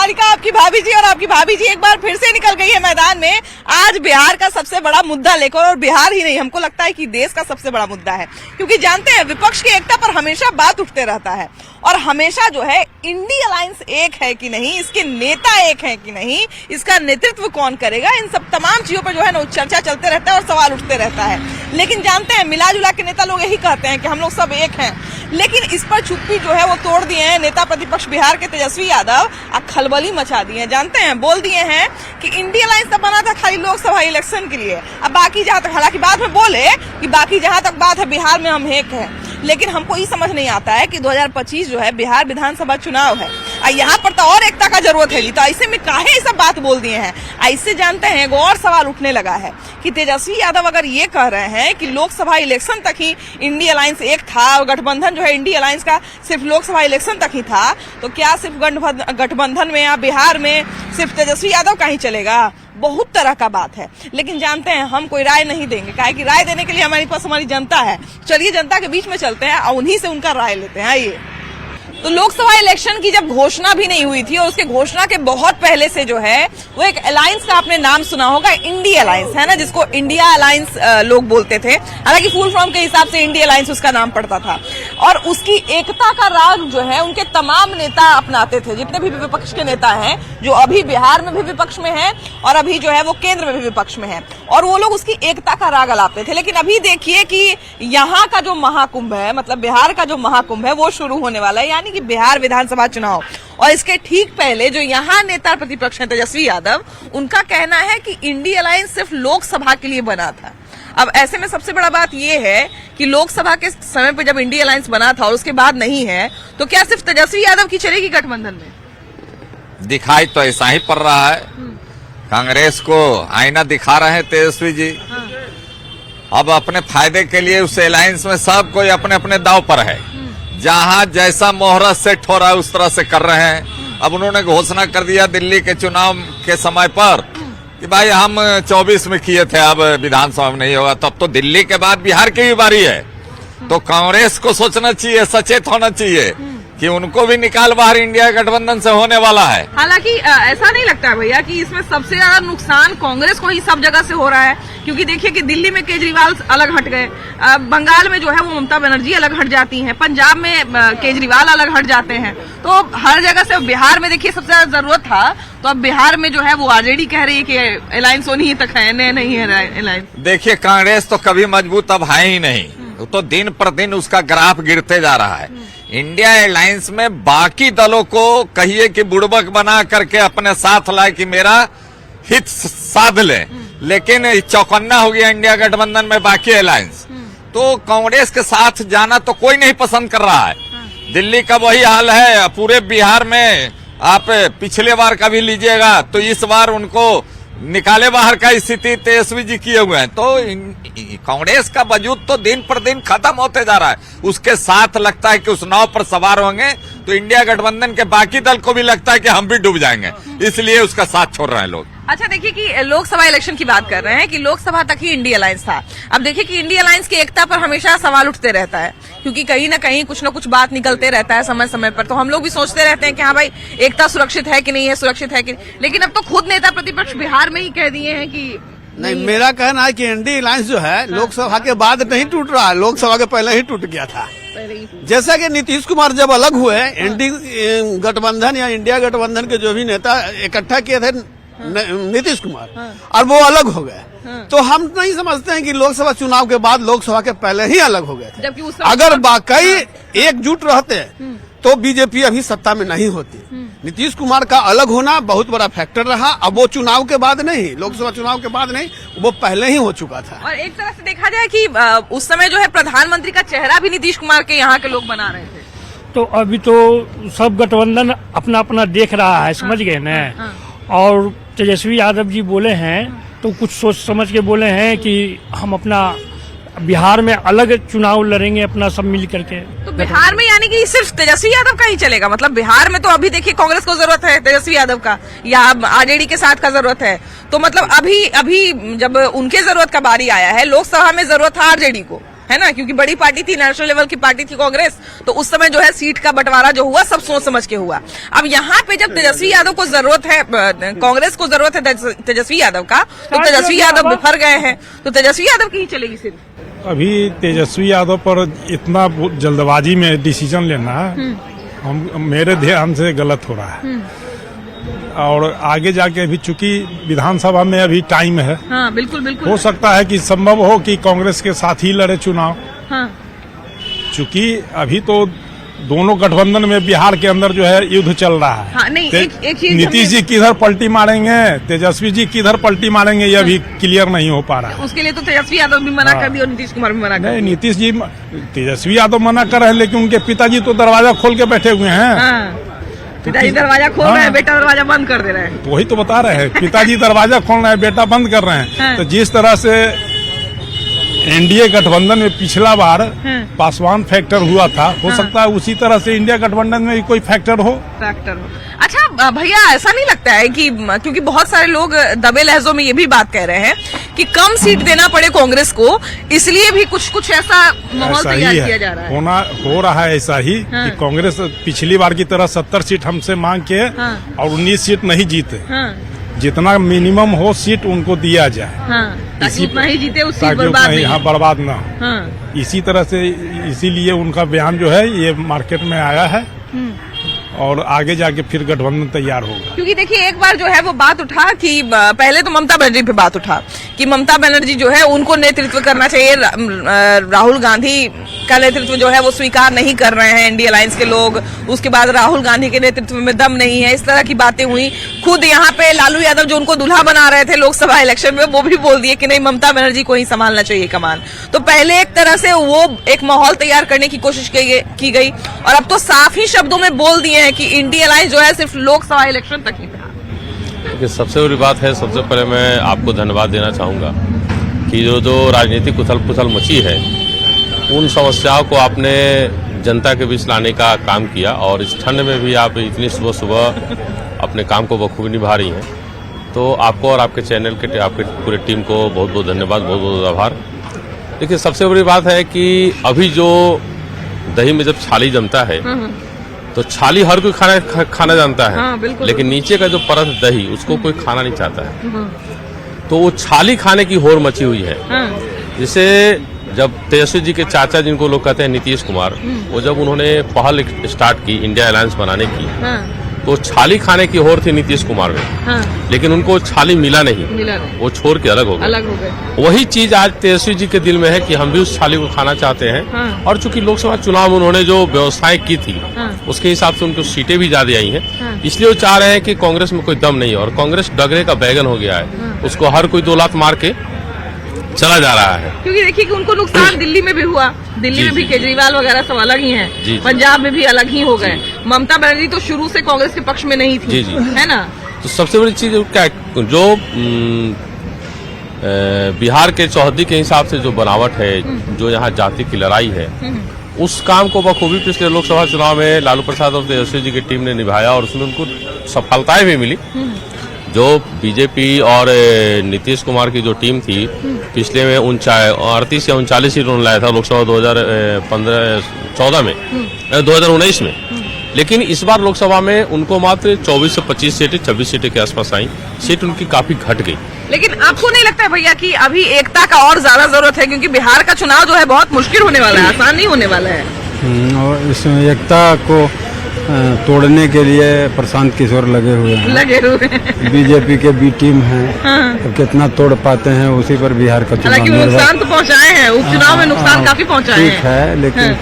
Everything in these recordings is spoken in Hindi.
सारिका आपकी भाभी जी, और आपकी भाभी जी एक बार फिर से निकल गई है मैदान में आज बिहार का सबसे बड़ा मुद्दा लेकर। और बिहार ही नहीं, हमको लगता है कि देश का सबसे बड़ा मुद्दा है, क्योंकि जानते हैं विपक्ष की एकता पर हमेशा बात उठते रहता है और हमेशा जो है इंडी अलायंस एक है कि नहीं, इसके नेता एक है कि नहीं, इसका नेतृत्व कौन करेगा, इन सब तमाम चीजों पर जो है ना चर्चा चलते रहता है और सवाल उठते रहता है। लेकिन जानते हैं मिला जुला के नेता लोग यही कहते हैं कि हम लोग सब एक हैं, लेकिन इस पर चुप्पी जो है वो तोड़ दिए हैं नेता प्रतिपक्ष बिहार के तेजस्वी यादव। खलबली मचा दिए हैं, जानते हैं बोल दिए हैं कि इंडिया अलायंस तो बना था खाली लोकसभा इलेक्शन के लिए, अब बाकी जहां तक, हालांकि बाद में बोले कि बाकी जहां तक बात है बिहार में हम एक हैं, लेकिन हमको ये समझ नहीं आता है कि 2025 जो है बिहार विधानसभा चुनाव है और यहाँ पर तो और एकता का जरूरत है जी, तो ऐसे में काहे ये सब बात बोल दिए हैं। ऐसे जानते हैं एक और सवाल उठने लगा है कि तेजस्वी यादव अगर ये कह रहे हैं कि लोकसभा इलेक्शन तक ही इंडिया अलायंस एक था और गठबंधन जो है इंडिया अलायंस का सिर्फ लोकसभा इलेक्शन तक ही था, तो क्या सिर्फ गठबंधन में या बिहार में सिर्फ तेजस्वी यादव का ही चलेगा? बहुत तरह का बात है, लेकिन जानते हैं हम कोई राय नहीं देंगे, काहे कि राय देने के लिए हमारे पास हमारी जनता है। चलिए जनता के बीच में चलते हैं और उन्हीं से उनका राय लेते हैं। आइए, तो लोकसभा इलेक्शन की जब घोषणा भी नहीं हुई थी और उसके घोषणा के बहुत पहले से जो है वो एक अलायंस का आपने नाम सुना होगा, इंडिया अलायंस, है ना, जिसको इंडिया अलायंस लोग बोलते थे, हालांकि फुल फॉर्म के हिसाब से इंडिया अलायंस उसका नाम पड़ता था। और उसकी एकता का राग जो है उनके तमाम नेता अपनाते थे, जितने भी विपक्ष के नेता हैं, जो अभी बिहार में भी विपक्ष में है और अभी जो है वो केंद्र में भी विपक्ष में है, और वो लोग उसकी एकता का राग अलापते थे। लेकिन अभी देखिए कि यहाँ का जो महाकुंभ है, मतलब बिहार का जो महाकुंभ है वो शुरू होने वाला है, यानी कि बिहार विधानसभा चुनाव। और इसके ठीक पहले जो यहाँ नेता प्रतिपक्ष हैं तेजस्वी यादव, उनका कहना है कि इंडिया अलायंस सिर्फ लोकसभा के लिए बना था। अब ऐसे में सबसे बड़ा बात यह है कि लोकसभा के समय पे जब इंडिया अलायंस बना था और उसके बाद नहीं है, तो क्या सिर्फ तेजस्वी यादव की चलेगी गठबंधन में? दिखाई तो ऐसा ही पड़ रहा है, कांग्रेस को आईना दिखा रहे हैं तेजस्वी जी। अब अपने फायदे के लिए उस अलायंस में सब कोई अपने अपने दांव पर है, जहां जैसा मोहरा सेट हो रहा है उस तरह से कर रहे हैं। अब उन्होंने घोषणा कर दिया दिल्ली के चुनाव के समय पर कि भाई हम 24 में किए थे, अब विधानसभा में नहीं होगा, तब तो दिल्ली के बाद बिहार की भी बारी है। तो कांग्रेस को सोचना चाहिए, सचेत होना चाहिए कि उनको भी निकाल बाहर इंडिया गठबंधन से होने वाला है। हालांकि ऐसा नहीं लगता है भैया कि इसमें सबसे ज्यादा नुकसान कांग्रेस को ही सब जगह से हो रहा है, क्योंकि देखिए कि दिल्ली में केजरीवाल अलग हट गए, बंगाल में जो है वो ममता बनर्जी अलग हट जाती हैं, पंजाब में केजरीवाल अलग हट जाते हैं, तो हर जगह से। बिहार में देखिए सबसे ज्यादा जरूरत था, तो अब बिहार में जो है वो आरजेडी कह रही है कि अलायंस होनी ही तक है, नहीं है अलायंस। देखिए कांग्रेस तो कभी मजबूत अब है ही नहीं, तो दिन पर दिन उसका ग्राफ गिरते जा रहा है। इंडिया अलायंस में बाकी दलों को कहिए कि बुड़बक बना करके अपने साथ लाए कि मेरा हित साध ले, लेकिन चौकन्ना हो गया इंडिया गठबंधन में बाकी अलायंस, तो कांग्रेस के साथ जाना तो कोई नहीं पसंद कर रहा है। दिल्ली का वही हाल है, पूरे बिहार में आप पिछले बार का भी लीजिएगा तो इस बार उनको निकाले बाहर का स्थिति तेजस्वी जी किए हुए हैं। तो कांग्रेस का वजूद तो दिन पर दिन खत्म होते जा रहा है। उसके साथ लगता है कि उस नाव पर सवार होंगे तो इंडिया गठबंधन के बाकी दल को भी लगता है कि हम भी डूब जाएंगे, इसलिए उसका साथ छोड़ रहे हैं लोग। अच्छा, देखिए कि लोकसभा इलेक्शन की बात कर रहे हैं कि लोकसभा तक ही इंडिया अलायंस था। अब देखिए कि इंडिया अलायंस की एकता पर हमेशा सवाल उठते रहता है, क्योंकि कहीं ना कहीं कुछ ना कुछ बात निकलते रहता है समय समय पर, तो हम लोग भी सोचते रहते हैं कि हाँ भाई एकता सुरक्षित है कि नहीं है, सुरक्षित है कि नहीं। लेकिन अब तो खुद नेता प्रतिपक्ष बिहार में ही कह दिए हैं कि नहीं। मेरा कहना है कि इंडिया अलायंस जो है लोकसभा के बाद नहीं टूट रहा है, लोकसभा के पहले ही टूट गया था। जैसा कि नीतीश कुमार जब अलग हुए, एनडीए गठबंधन या इंडिया गठबंधन के जो भी नेता इकट्ठा किए थे नीतीश कुमार, और वो अलग हो गए, तो हम नहीं समझते हैं कि लोकसभा चुनाव के बाद लोकसभा के पहले ही अलग हो गए थे। अगर वाकई एकजुट रहते तो बीजेपी अभी सत्ता में नहीं होती। नीतीश कुमार का अलग होना बहुत बड़ा फैक्टर रहा। अब वो चुनाव के बाद नहीं, लोकसभा चुनाव के बाद नहीं, वो पहले ही हो चुका था। और एक तरह से देखा जाए कि उस समय जो है प्रधानमंत्री का चेहरा भी नीतीश कुमार के यहाँ के लोग बना रहे थे। तो अभी तो सब गठबंधन अपना अपना देख रहा है, समझ गए न। और तेजस्वी यादव जी बोले हैं तो कुछ सोच समझ के बोले हैं कि हम अपना बिहार में अलग चुनाव लड़ेंगे अपना सब मिल करके। तो बिहार में यानी कि सिर्फ तेजस्वी यादव का ही चलेगा? मतलब बिहार में तो अभी देखिए कांग्रेस को जरूरत है तेजस्वी यादव का, या आरजेडी के साथ का जरूरत है, तो मतलब अभी जब उनके जरूरत का बारी आया है, लोकसभा में जरूरत है आरजेडी को, है ना, क्योंकि बड़ी पार्टी थी, नेशनल लेवल की पार्टी थी कांग्रेस, तो उस समय जो है सीट का बंटवारा जो हुआ सब सोच समझ के हुआ। अब यहाँ पे जब तेजस्वी यादव को जरूरत है, कांग्रेस को जरूरत है तेजस्वी यादव का, तो तेजस्वी यादव बिफर गए हैं, तो तेजस्वी यादव की ही चलेगी सिर्फ। अभी तेजस्वी यादव पर इतना जल्दबाजी में डिसीजन लेना मेरे ध्यान से गलत हो रहा है। और आगे जाके अभी चूंकि विधानसभा में अभी टाइम है, हाँ बिल्कुल बिल्कुल, हो सकता है कि संभव हो कि कांग्रेस के साथ ही लड़े चुनाव। हाँ। चूंकि अभी तो दोनों गठबंधन में बिहार के अंदर जो है युद्ध चल रहा है। हाँ, नहीं, एक चीज नीतीश जी किधर पलटी मारेंगे, तेजस्वी जी किधर पलटी मारेंगे, ये अभी क्लियर नहीं हो पा रहा है। उसके लिए तो तेजस्वी यादव भी मना कर दिया और नीतीश कुमार भी मना कर नहीं, नीतीश जी, तेजस्वी यादव मना कर रहे हैं, लेकिन उनके पिताजी तो दरवाजा खोल के बैठे हुए हैं। हाँ। पिताजी दरवाजा खोल रहे हैं, बेटा दरवाजा बंद कर दे रहे हैं। तो वही तो बता रहे हैं, पिताजी दरवाजा खोल रहे हैं, बेटा बंद कर रहे हैं। हाँ। तो जिस तरह से एनडीए गठबंधन में पिछला बार पासवान फैक्टर हुआ था, हो सकता है उसी तरह से इंडिया गठबंधन में भी कोई फैक्टर हो। अच्छा भैया, ऐसा नहीं लगता है कि क्योंकि बहुत सारे लोग दबे लहजों में ये भी बात कह रहे हैं कि कम सीट देना पड़े कांग्रेस को, इसलिए भी कुछ कुछ ऐसा माहौल तैयार किया जा रहा है। हो रहा है ऐसा ही कि कांग्रेस पिछली बार की तरह 70 सीट हमसे मांग के और 19 सीट नहीं जीते। जितना मिनिमम हो सीट उनको दिया जाए, ताकि उतना ही जीते, उस सीट बर्बाद नहीं। हाँ, बर्बाद ना हो। इसी तरह से इसीलिए उनका बयान जो है ये मार्केट में आया है और आगे जाके फिर गठबंधन तैयार होगा। क्योंकि देखिए एक बार जो है वो बात उठा कि पहले तो ममता बनर्जी पे बात उठा कि ममता बनर्जी जो है उनको नेतृत्व करना चाहिए, राहुल गांधी का नेतृत्व जो है वो स्वीकार नहीं कर रहे हैं इंडिया अलायंस के लोग, उसके बाद राहुल गांधी के नेतृत्व में दम नहीं है, इस तरह की बातें हुई। खुद यहाँ पे लालू यादव जो उनको दूल्हा बना रहे थे लोकसभा इलेक्शन में, वो भी बोल दिए कि नहीं, ममता बनर्जी को ही संभालना चाहिए कमान। तो पहले एक तरह से वो एक माहौल तैयार करने की कोशिश की गई और अब तो साफ ही शब्दों में बोल दिए हैं कि इंडिया अलायंस जो है सिर्फ लोकसभा इलेक्शन तक ही था। देखिए, सबसे बड़ी बात है, सबसे पहले मैं आपको धन्यवाद देना चाहूँगा कि जो राजनीतिक उथल पुथल मची है, उन समस्याओं को आपने जनता के बीच लाने का काम किया और इस ठंड में भी आप इतनी सुबह सुबह अपने काम को बखूबी निभा रही हैं। तो आपको और आपके चैनल के आपके पूरे टीम को बहुत बहुत धन्यवाद, बहुत बहुत आभार। देखिए, सबसे बड़ी बात है कि अभी जो दही में जब छाली जमता है तो छाली हर कोई खाना जानता है। हाँ, लेकिन नीचे का जो परत दही उसको कोई खाना नहीं चाहता है। तो वो छाली खाने की होड़ मची हुई है। जैसे जब तेजस्वी जी के चाचा, जिनको लोग कहते हैं नीतीश कुमार, वो जब उन्होंने पहल स्टार्ट की इंडिया अलायंस बनाने की, तो छाली खाने की होड़ थी नीतीश कुमार में। लेकिन उनको छाली मिला नहीं, वो छोड़ के अलग हो गए। वही चीज आज तेजस्वी जी के दिल में है कि हम भी उस छाली को खाना चाहते हैं। और चूंकि लोकसभा चुनाव में उन्होंने जो व्यवस्थाएं की थी उसके हिसाब से उनको सीटें भी ज्यादा आई हैं, इसलिए वो चाह रहे हैं कि कांग्रेस में कोई दम नहीं है और कांग्रेस डगरे का बैगन हो गया है, उसको हर कोई 2 लात मार के चला जा रहा है। क्योंकि देखिए कि उनको नुकसान दिल्ली में भी हुआ, दिल्ली में भी केजरीवाल वगैरह सब अलग ही हैं, पंजाब में भी अलग ही हो गए। ममता बनर्जी तो शुरू से कांग्रेस के पक्ष में नहीं थी, है ना। तो सबसे बड़ी चीज क्या, जो बिहार के चौहद्दी के हिसाब से जो बनावट है, जो यहाँ जाति की लड़ाई है, उस काम को बखूबी पिछले लोकसभा चुनाव में लालू प्रसाद और तेजस्वी जी की टीम ने निभाया और उसमें उनको सफलताएं भी मिली। जो बीजेपी और नीतीश कुमार की जो टीम थी, पिछले में 38 या 39 सीट उन्होंने लाया था लोकसभा 2019 में। लेकिन इस बार लोकसभा में उनको मात्र 24 से 25 सीटें, 26 सीटें के आसपास आई। सीट उनकी काफी घट गई। लेकिन आपको नहीं लगता है भैया कि अभी एकता का और ज्यादा जरूरत है, क्योंकि बिहार का चुनाव जो है बहुत मुश्किल होने वाला है, आसान नहीं होने वाला है। और इसमें एकता को तोड़ने के लिए प्रशांत किशोर लगे हुए हैं। बीजेपी के बी टीम है। तो कितना तोड़ पाते हैं उसी पर बिहार का चुनाव निर्भर। नुकसान तो पहुंचाए हैं, उपचुनाव में नुकसान काफी पहुंचाए हैं। ठीक है, लेकिन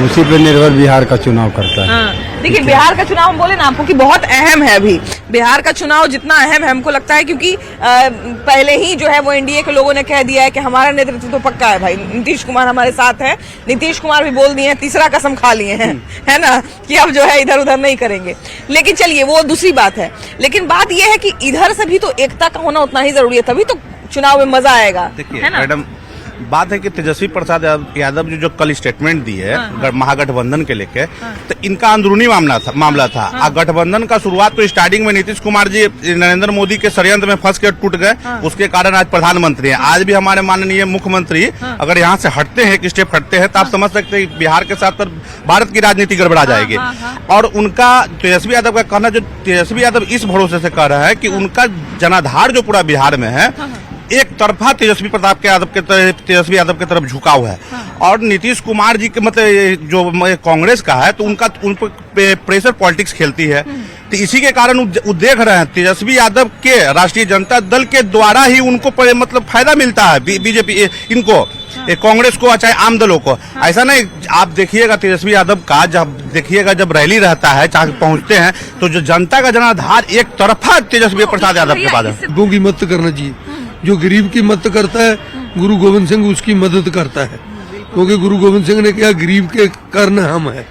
उसी पर निर्भर बिहार का चुनाव करता है। देखिए, बिहार का चुनाव हम बोले ना आपको कि बहुत अहम है। अभी बिहार का चुनाव जितना अहम है हमको लगता है, क्योंकि पहले ही जो है वो एनडीए के लोगों ने कह दिया है कि हमारा नेतृत्व तो पक्का है भाई, नीतीश कुमार हमारे साथ है। नीतीश कुमार भी बोल दिए हैं, तीसरा कसम खा लिए हैं, है ना, कि अब जो है इधर उधर नहीं करेंगे। लेकिन चलिए वो दूसरी बात है। लेकिन बात यह है कि इधर से भी तो एकता का होना उतना ही जरूरी है, तभी तो चुनाव में मजा आएगा। देखिए है ना मैडम, बात है कि तेजस्वी प्रसाद यादव जो कल स्टेटमेंट दी है महागठबंधन के लेके, तो इनका अंदरूनी मामला था। गठबंधन का शुरुआत तो स्टार्टिंग में नीतीश कुमार जी नरेंद्र मोदी के षड्यंत्र में फंस के टूट गए, उसके कारण आज प्रधानमंत्री हैं। आज भी हमारे माननीय मुख्यमंत्री अगर यहाँ से हटते हैं, एक स्टेप हटते हैं, तो आप समझ सकते हैं बिहार के साथ भारत की राजनीति गड़बड़ा जाएगी। और उनका तेजस्वी यादव का कहना, जो तेजस्वी यादव इस भरोसे से कह रहा है कि उनका जनाधार जो पूरा बिहार में है एक तरफा तेजस्वी यादव के तरफ झुका हुआ है। और नीतीश कुमार जी के मतलब जो कांग्रेस का है, तो उन पर प्रेशर पॉलिटिक्स खेलती है। तो इसी के कारण वो देख रहे हैं तेजस्वी यादव के राष्ट्रीय जनता दल के द्वारा ही उनको मतलब फायदा मिलता है, बीजेपी इनको, कांग्रेस को, चाहे आम दलों को। ऐसा नहीं, आप देखिएगा तेजस्वी यादव का जब रैली रहता है, चाहे पहुंचते हैं, तो जो जनता का जनाधार एक तरफा तेजस्वी प्रसाद यादव के पास है। लोगों की मदद करना चाहिए, जो गरीब की मदद करता है गुरु गोविंद सिंह उसकी मदद करता है, क्योंकि गुरु गोविंद सिंह ने कहा गरीब के कारण हम है।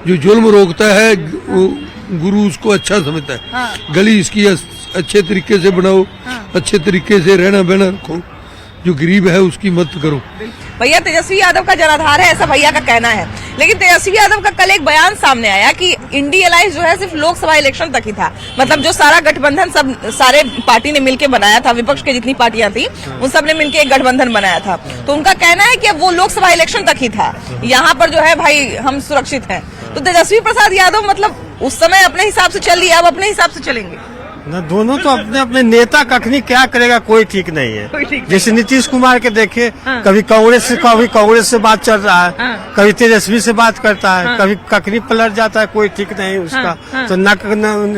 जो जुल्म रोकता है वो गुरु उसको अच्छा समझता है। गली इसकी अच्छे तरीके से बनाओ, अच्छे तरीके से रहना बहना रखो, जो गरीब है उसकी मदद करो। भैया तेजस्वी यादव का जनाधार है, ऐसा भैया का कहना है। लेकिन तेजस्वी यादव का कल एक बयान सामने आया कि इंडिया अलायंस जो है सिर्फ लोकसभा इलेक्शन तक ही था। मतलब जो सारा गठबंधन सब सारे पार्टी ने मिलकर बनाया था, विपक्ष की जितनी पार्टियां थी उन सब ने मिलकर एक गठबंधन बनाया था। तो उनका कहना है कि अब वो लोकसभा इलेक्शन तक ही था, यहाँ पर जो है भाई हम सुरक्षित हैं। तो तेजस्वी प्रसाद यादव मतलब उस समय अपने हिसाब से चल लिया, अब अपने हिसाब से चलेंगे न। दोनों तो अपने अपने नेता कखनी क्या करेगा कोई ठीक नहीं है। जैसे नीतीश कुमार के देखे, कभी कांग्रेस से बात चल रहा है, कभी तेजस्वी से बात करता है, कभी कखनी पलट जाता है, कोई ठीक नहीं उसका। तो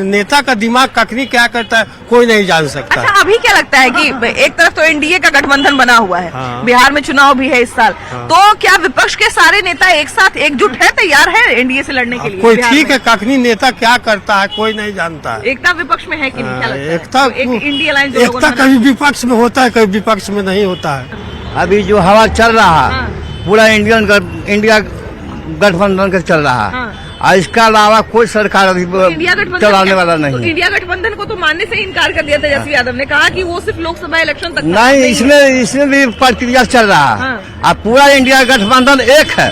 नेता का दिमाग कखनी क्या करता है कोई नहीं जान सकता। अच्छा, अभी क्या लगता है कि एक तरफ तो एनडीए का गठबंधन बना हुआ है, बिहार में चुनाव भी है इस साल, तो क्या विपक्ष के सारे नेता एक साथ एकजुट है, तैयार है एनडीए से लड़ने के लिए? कोई ठीक है, कखनी नेता क्या करता है कोई नहीं जानता। एकता विपक्ष में है कि नहीं, क्या लगता है? एकता इंडिया अलायंस एकता कभी विपक्ष में होता है, कभी विपक्ष में नहीं होता है। अभी जो हवा चल रहा है पूरा इंडिया गठबंधन का चल रहा है, और इसका अलावा कोई सरकार अभी चलाने वाला नहीं। तो इंडिया गठबंधन को तो मानने से इनकार कर दिया तेजस्वी यादव ने, कहा कि वो सिर्फ लोकसभा इलेक्शन तक नहीं, इसमें भी प्रक्रिया चल रहा है। अब पूरा इंडिया गठबंधन एक है,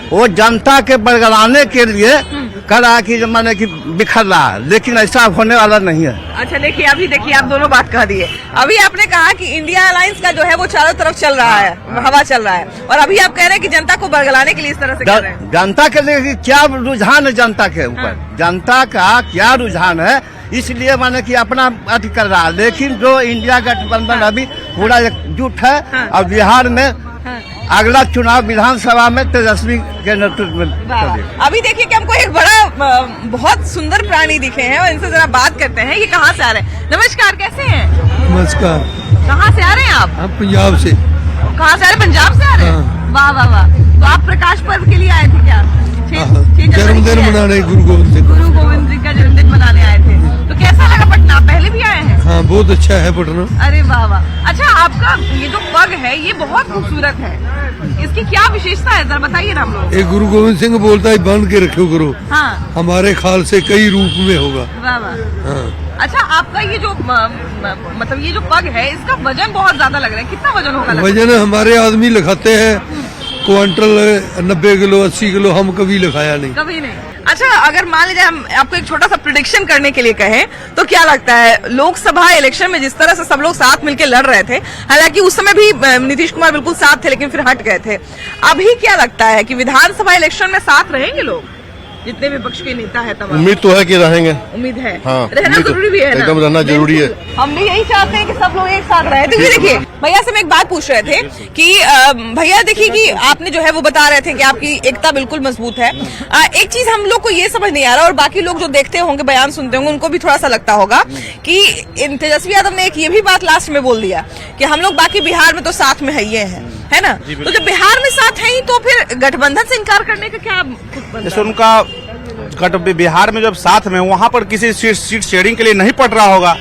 वो जनता के बरगलाने के लिए कर रहा कि माने कि बिखर रहा है, लेकिन ऐसा होने वाला नहीं है। अच्छा देखिए, अभी देखिए आप दोनों बात कह दिए। अभी आपने कहा कि इंडिया अलायंस का जो है वो चारों तरफ चल रहा है, हवा चल रहा है, और अभी आप कह रहे हैं कि जनता को बरगलाने के लिए इस तरह से कर रहे हैं। जनता के लिए क्या रुझान है, जनता के ऊपर जनता का क्या रुझान है, इसलिए माने कि अपना अति कर रहा है। लेकिन जो इंडिया गठबंधन अभी पूरा एकजुट है, और बिहार में अगला चुनाव विधानसभा में तेजस्वी के नेतृत्व में। अभी देखिए कि हमको एक बड़ा बहुत सुंदर प्राणी दिखे हैं, और इनसे जरा बात करते हैं। ये कहाँ से आ रहे हैं? नमस्कार, कैसे हैं? नमस्कार। कहाँ से आ रहे हैं आप? पंजाब से। कहाँ से आ रहे? पंजाब से आ रहे हैं? वाह वाह वाह। तो आप प्रकाश पर्व के लिए आए थे क्या? जन्मदिन मनाने गुरु गोविंद सिंह का जन्मदिन मनाने आए थे। तो कैसा लगा पटना? पहले भी आए हैं? हाँ, बहुत अच्छा है पटना। अरे वाह वाह। अच्छा, आपका ये जो पग है ये बहुत खूबसूरत है, इसकी क्या विशेषता है, जरा बताइए ना हम लोग। एक गुरु गोविंद सिंह बोलता है बांध के रखो करो, हाँ, हमारे ख्याल से कई रूप में होगा। वाह वाह। हाँ। अच्छा, आपका ये जो मतलब ये जो पग है इसका वजन बहुत ज्यादा लग रहा है, कितना वजन होगा? वजन हमारे आदमी लिखाते हैं क्वांटल 90 किलो 80 किलो, हम कभी लिखाया नहीं, कभी नहीं। अच्छा, अगर मान लीजिए हम आपको एक छोटा सा प्रेडिक्शन करने के लिए कहें तो क्या लगता है, लोकसभा इलेक्शन में जिस तरह से सब लोग साथ मिलकर लड़ रहे थे, हालांकि उस समय भी नीतीश कुमार बिल्कुल साथ थे लेकिन फिर हट गए थे, अभी क्या लगता है कि विधानसभा इलेक्शन में साथ रहेंगे लोग, जितने विपक्ष के नेता है तमाम? उम्मीद तो है कि रहेंगे। उम्मीद है, हाँ, रहना जरूरी भी है ना? एकदम रहना जरूरी है। हम भी यही चाहते हैं कि सब लोग एक साथ रहे। तो ये देखिए, भैया से हम एक बात पूछ रहे थे कि भैया देखिए कि आपने जो है वो बता रहे थे कि आपकी एकता बिल्कुल मजबूत है। एक चीज हम लोग को ये समझ नहीं आ रहा, और बाकी लोग जो देखते होंगे बयान सुनते होंगे उनको भी थोड़ा सा लगता होगा कि तेजस्वी यादव ने एक ये भी बात लास्ट में बोल दिया कि हम लोग बाकी बिहार में तो साथ में है ना? तो जब बिहार में साथ है ही तो फिर गठबंधन से इनकार करने का क्या? जैसे उनका बिहार में जब साथ में, वहाँ पर किसी सीट शेयरिंग के लिए नहीं पड़ रहा होगा,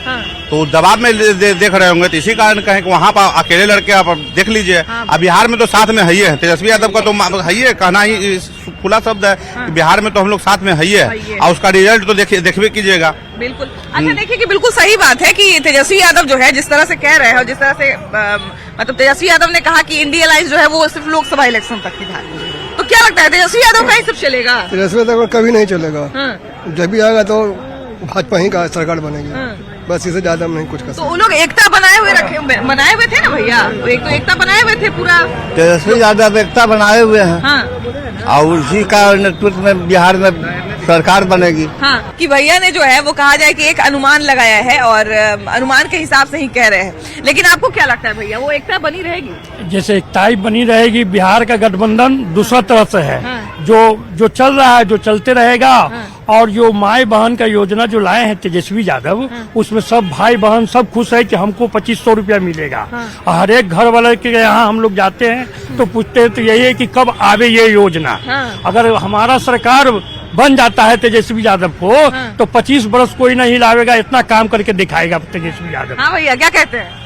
तो दबाव में देख रहे होंगे, तो इसी कारण कहें कि वहाँ पर अकेले लड़के आप देख लीजिए। अब बिहार में तो साथ में है, तेजस्वी यादव का तो है, कहना ही खुला शब्द है कि बिहार में तो हम लोग साथ में है ही है, और उसका रिजल्ट तो देखबे कीजिएगा। बिल्कुल। अच्छा, देखिए कि बिल्कुल सही बात है कि तेजस्वी यादव जो है जिस तरह से कह रहे हैं और जिस तरह से मतलब तेजस्वी यादव ने कहा कि इंडिया अलायंस जो है वो सिर्फ लोकसभा इलेक्शन तक ही था, तो क्या लगता है तेजस्वी यादव का ही सब चलेगा? तेजस्वी यादव कभी नहीं चलेगा, जब भी आएगा तो भाजपा ही का सरकार बनेगी, बस इससे ज्यादा हम नहीं कुछ कर सकते। तो वो लोग एकता बनाए हुए थे ना भैया, तो एक तो एकता बनाए हुए थे पूरा। तेजस्वी यादव एकता बनाए हुए हैं और उसी का नेतृत्व में बिहार में सरकार बनेगी। हाँ, कि भैया ने जो है वो कहा जाए कि एक अनुमान लगाया है और अनुमान के हिसाब से ही कह रहे हैं, लेकिन आपको क्या लगता है भैया वो एकता बनी रहेगी? जैसे एकता बनी रहेगी, बिहार का गठबंधन दूसरा तरफ से है, जो चल रहा है, जो चलते रहेगा। और जो माई बहन का योजना जो लाए हैं तेजस्वी यादव, उसमें सब भाई बहन सब खुश है कि हमको 2500 रुपया मिलेगा। हर एक घर वाले के यहाँ हम लोग जाते हैं तो पूछते हैं तो यही है कि कब आवे ये योजना। अगर हमारा सरकार बन जाता है तेजस्वी यादव को तो 25 बरस कोई नहीं लावेगा, इतना काम करके दिखाएगा तेजस्वी यादव। हाँ भैया, क्या कहते हैं?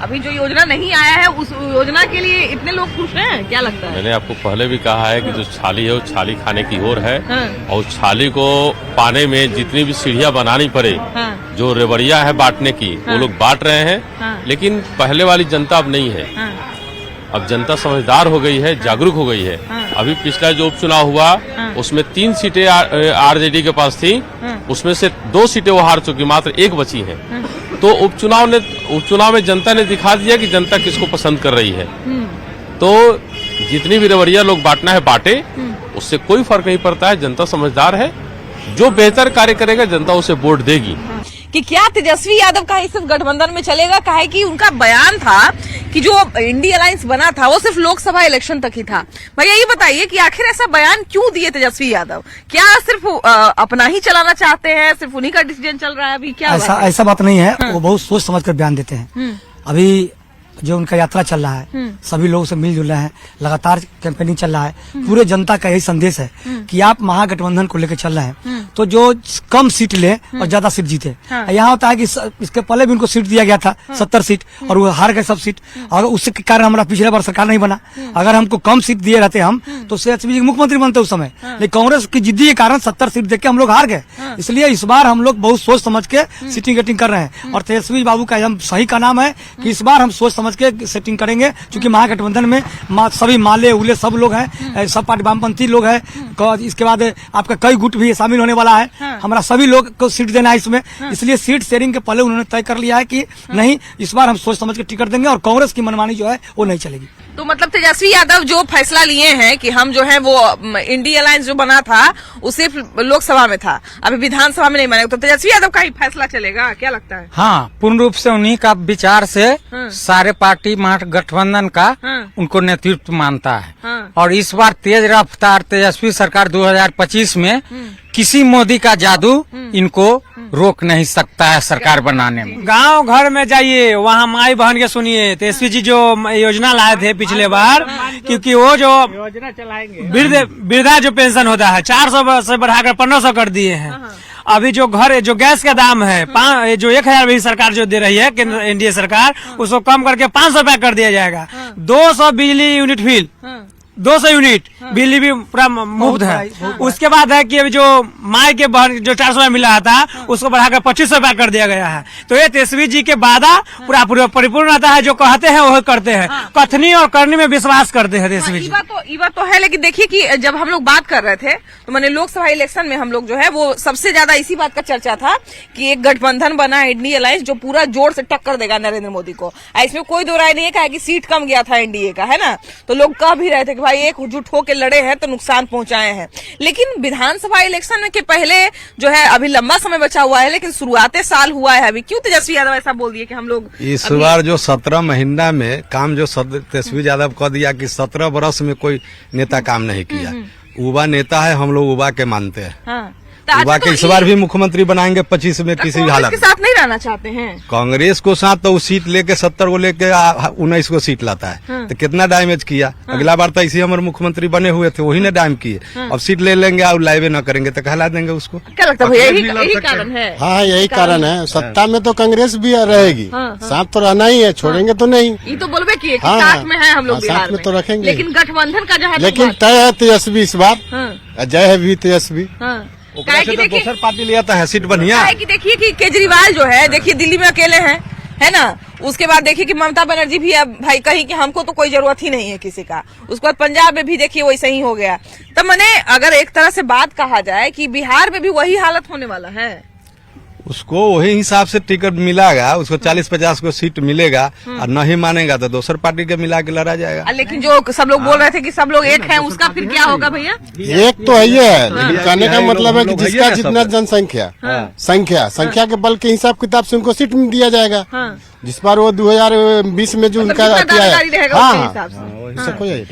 अभी जो योजना नहीं आया है उस योजना के लिए इतने लोग खुश हैं, क्या लगता है? मैंने आपको पहले भी कहा है कि जो छाली है वो छाली खाने की ओर है, और छाली को पाने में जितनी भी सीढ़ियां बनानी पड़े, जो रेवड़िया है बांटने की, वो लोग बांट रहे हैं, लेकिन पहले वाली जनता अब नहीं है। अब जनता समझदार हो गई है, जागरूक हो गई है। अभी पिछला जो उपचुनाव हुआ उसमें 3 सीटें आरजेडी के पास थी, उसमें से 2 सीटें वो हार चुकी, मात्र 1 बची है। तो उपचुनाव में जनता ने दिखा दिया कि जनता किसको पसंद कर रही है। तो जितनी भी रवैया लोग बांटना है बांटे, उससे कोई फर्क नहीं पड़ता है। जनता समझदार है, जो बेहतर कार्य करेगा जनता उसे वोट देगी। कि क्या तेजस्वी यादव का ही सिर्फ गठबंधन में चलेगा? काहे कि उनका बयान था कि जो इंडिया अलायंस बना था वो सिर्फ लोकसभा इलेक्शन तक ही था। भैया ये बताइए कि आखिर ऐसा बयान क्यों दिए तेजस्वी यादव? क्या सिर्फ अपना ही चलाना चाहते हैं, सिर्फ उन्हीं का डिसीजन चल रहा है अभी? क्या ऐसा बात नहीं है, वो बहुत सोच समझ कर बयान देते हैं। अभी जो उनका यात्रा चल रहा है, सभी लोगों से मिलजुल रहे हैं, लगातार कैंपेनिंग चल रहा है, पूरे जनता का यही संदेश है कि आप महागठबंधन को लेकर चल रहे हैं तो जो कम सीट ले और ज्यादा सीट जीते। यहाँ होता है कि इसके पहले भी उनको सीट दिया गया था 70 सीट और वो हार गए सब सीट, और उसके कारण हमारा पिछले बार सरकार नहीं बना। अगर हमको कम सीट दिए रहते हम तो तेजस्वी मुख्यमंत्री बनते उस समय, लेकिन कांग्रेस की जिद्दी के कारण 70 सीट देके हम लोग हार गए। इसलिए इस बार हम लोग बहुत सोच समझ के सीटिंग गेटिंग कर रहे हैं, और तेजस्वी बाबू का एकदम सही का नाम है कि इस बार हम सोच समझ के सेटिंग करेंगे, क्योंकि महागठबंधन में सभी माले उले सब लोग हैं, सब पार्टी वामपंथी लोग हैं। इसके बाद आपका कई गुट भी शामिल होने वाला है। हमारा सभी लोग को सीट देना है इसमें, इसलिए सीट शेयरिंग के पहले उन्होंने तय कर लिया है कि नहीं, इस बार हम सोच समझ के टिकट देंगे और कांग्रेस की मनमानी जो है वो नहीं चलेगी। तो मतलब तेजस्वी यादव जो फैसला लिए हैं कि हम जो है वो इंडिया अलायंस जो बना था वो सिर्फ लोकसभा में था, अभी विधानसभा में नहीं बनेगा, तो तेजस्वी यादव का ही फैसला चलेगा, क्या लगता है? हाँ, पूर्ण रूप से उन्हीं का विचार से सारे पार्टी महागठबंधन का उनको नेतृत्व मानता है। और इस बार तेज रफ्तार तेजस्वी सरकार 2025 में किसी मोदी का जादू इनको रोक नहीं सकता है सरकार बनाने में। गांव घर में जाइए, वहाँ माई बहन के सुनिए। तेजस्वी जी जो योजना लाए थे पिछले बार, क्योंकि वो जो योजना चलाएंगे, वृद्धा जो पेंशन होता है 400 से बढ़ाकर 1500 कर दिए हैं। अभी जो गैस का दाम है जो 1000 भी सरकार जो दे रही है एनडीए सरकार, उसको कम करके 500 रुपया कर दिया जाएगा। 200 बिजली यूनिट फ्री, 200 यूनिट बिजली भी पूरा मुफ्त है। उसके बाद है कि अभी जो माई के बहन जो 400 रुपया मिला था उसको बढ़ाकर 2500 रुपया कर दिया गया है। तो ये तेजस्वी जी के वादा पूरा परिपूर्ण रहता है, जो कहते हैं वो करते हैं, कथनी और करनी में विश्वास करते हैं तेजस्वी जी। ये बात तो है, लेकिन देखिए कि जब हम लोग बात कर रहे थे तो मैंने लोकसभा इलेक्शन में हम लोग जो है वो सबसे ज्यादा इसी बात का चर्चा था कि एक गठबंधन बना इंडिया अलायंस जो पूरा जोर से टक्कर देगा नरेंद्र मोदी को। इसमें कोई दो राय नहीं है कि सीट कम गया था एनडीए का, है ना, तो लोग कह भी रहे थे कि भाई एकजुट होकर लड़े हैं तो नुकसान पहुंचाए हैं। लेकिन विधानसभा इलेक्शन के पहले जो है अभी लंबा समय बचा हुआ है, लेकिन शुरुआती साल हुआ है अभी, क्यों तेजस्वी यादव ऐसा बोल दिए कि हम लोग इस बार जो 17 महीना में काम जो तेजस्वी यादव कह दिया कि 17 वर्ष में कोई नेता काम नहीं किया। युवा नेता है, हम लोग युवा के मानते हैं। अच्छा, कि इस बार भी मुख्यमंत्री बनाएंगे 25 में किसी भी हालत के साथ नहीं रहना चाहते हैं। कांग्रेस को साथ तो सीट लेके 70 को लेके 19 को सीट लाता है तो कितना डैमेज किया। अगला बार तो ऐसे हमारे मुख्यमंत्री बने हुए थे, वही ने डैम किए। अब सीट ले लेंगे और लाइवे न करेंगे तो कहला देंगे उसको। क्या लगता है यही कारण है? हाँ यही कारण है। सत्ता में तो कांग्रेस भी रहेगी, साथ तो रहना ही है, छोड़ेंगे तो नहीं। ये तो बोलबे किए कि साथ में है हम लोग बिहार साथ में तो रखेंगे, लेकिन गठबंधन का जहाँ लेकिन तय है तेजस्वी इस बार, जय है भी तेजस्वी। दूसर पार्टी लिया था सीट बढ़िया। कि देखिए कि केजरीवाल जो है, देखिए दिल्ली में अकेले हैं, है ना। उसके बाद देखिए कि ममता बनर्जी भी अब भाई कहीं कि हमको तो कोई जरूरत ही नहीं है किसी का। उसके बाद पंजाब में भी देखिए वैसे ही हो गया। तो मैंने अगर एक तरह से बात कहा जाए कि बिहार में भी वही हालत होने वाला है, उसको वही हिसाब से टिकट मिलेगा, उसको 40-50 को सीट मिलेगा और नहीं मानेगा तो दूसर पार्टी के मिला के लड़ा जाएगा। लेकिन जो सब लोग बोल रहे थे कि सब लोग एक हैं, उसका फिर क्या होगा भैया? एक तो है, लेकिन कहने का मतलब है कि जिसका जितना जनसंख्या संख्या के बल के हिसाब किताब से उनको सीट दिया जाएगा। जिस बार वो 2020 में जो उनका किया है,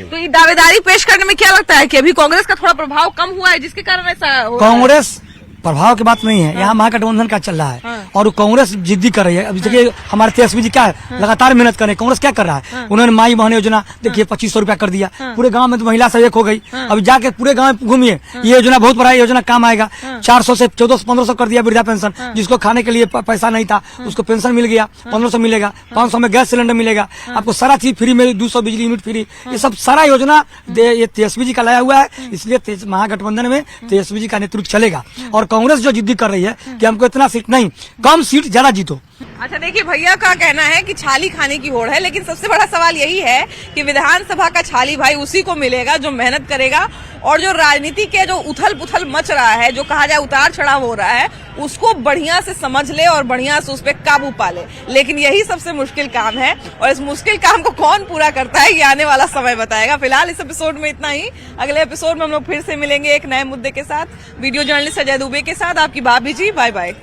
तो ये दावेदारी पेश करने में क्या लगता है कि अभी कांग्रेस का थोड़ा प्रभाव कम हुआ है जिसके कारण ऐसा हो? कांग्रेस प्रभाव की बात नहीं है, यहाँ महागठबंधन का चल रहा है और कांग्रेस जिद्दी कर रही है। अभी देखिए हमारे तेजस्वी जी क्या है, लगातार मेहनत कर रहे हैं। कांग्रेस क्या कर रहा है, उन्होंने माई बहन योजना देखिए 2500 रुपया कर दिया, पूरे गांव में तो महिला सब एक हो गई। अभी जाके पूरे गांव में घूमिए, ये योजना बहुत बड़ा योजना काम आएगा। 400 से 1400-1500 कर दिया वृद्धा पेंशन, जिसको खाने के लिए पैसा नहीं था उसको पेंशन मिल गया, 1500 मिलेगा, 500 में गैस सिलेंडर मिलेगा, आपको सारा चीज फ्री में, 200 बिजली यूनिट फ्री। ये सब सारा योजना ये तेजस्वी जी का लाया हुआ है, इसलिए महागठबंधन में तेजस्वी जी का नेतृत्व चलेगा। और कांग्रेस जो जिद्दी कर रही है कि हमको इतना सीट नहीं, कम सीट ज्यादा जीतो। अच्छा देखिए भैया का कहना है कि छाली खाने की होड़ है, लेकिन सबसे बड़ा सवाल यही है कि विधानसभा का छाली भाई उसी को मिलेगा जो मेहनत करेगा और जो राजनीति के जो उथल पुथल मच रहा है, जो कहा जाए उतार चढ़ाव हो रहा है, उसको बढ़िया से समझ ले और बढ़िया से उस पर काबू पा ले। लेकिन यही सबसे मुश्किल काम है और इस मुश्किल काम को कौन पूरा करता है ये आने वाला समय बताएगा। फिलहाल इस एपिसोड में इतना ही। अगले एपिसोड में हम लोग फिर से मिलेंगे एक नए मुद्दे के साथ। वीडियो जर्नलिस्ट अजय दुबे के साथ आपकी भाभी जी। Bye bye.